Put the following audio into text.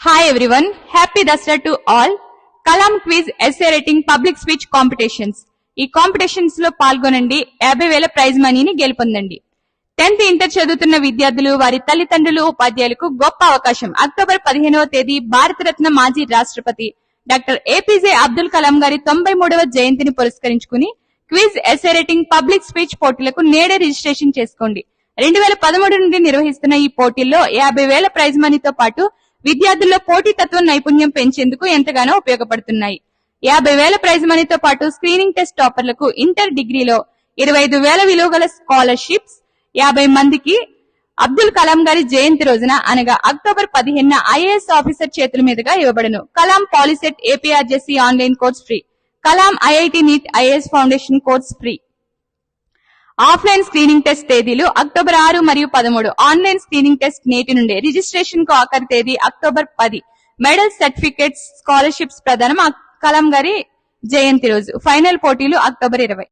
Hi everyone, happy Dasra to all. Kalam Quiz Essay Writing Public Speech Competitions. ఈ competitions లో పాల్గొనండి, 50,000 praise మనీని గెలుపొందండి. 10th inter చదువుతున్న విద్యార్థులు, వారి తల్లిదండ్రులు, ఉపాధ్యాయులకు గొప్ప అవకాశం. అక్టోబర్ 15వ తేదీ భారతరత్న మాజీ రాష్ట్రపతి డాక్టర్ ఏపీజే అబ్దుల్ కలాం గారి 93వ జయంతిని పురస్కరించుకుని quiz essay writing public speech పోటీలకు నేడే రిజిస్ట్రేషన్ చేసుకోండి. 2013 నుండి నిర్వహిస్తున్న ఈ పోటీల్లో 50,000 ప్రైజ్ మనీతో పాటు విద్యార్థుల్లో పోటీతత్వం నైపుణ్యం పెంచేందుకు ఎంతగానో ఉపయోగపడుతున్నాయి. 50,000 ప్రైజ్ మనీతో పాటు స్క్రీనింగ్ టెస్ట్ టాపర్లకు ఇంటర్ డిగ్రీలో 25,000 విలువ గల స్కాలర్షిప్స్ 50 మందికి అబ్దుల్ కలాం గారి జయంతి రోజున అనగా అక్టోబర్ 15న ఐఏఎస్ ఆఫీసర్ చేతుల మీదుగా ఇవ్వబడును. Kalam POLYCET APRJC online course free. Kalam IIT NEET IAS foundation course free. Offline screening test తేదీలు అక్టోబర్ 6 మరియు 13. ఆన్లైన్ స్క్రీనింగ్ టెస్ట్ నేటి నుండే. రిజిస్ట్రేషన్ కు ఆఖరి తేదీ అక్టోబర్ 10. మెడల్స్, సర్టిఫికెట్స్, స్కాలర్షిప్స్ ప్రదానం కలాం గారి జయంతి రోజు. ఫైనల్ పోటీలు అక్టోబర్ 20.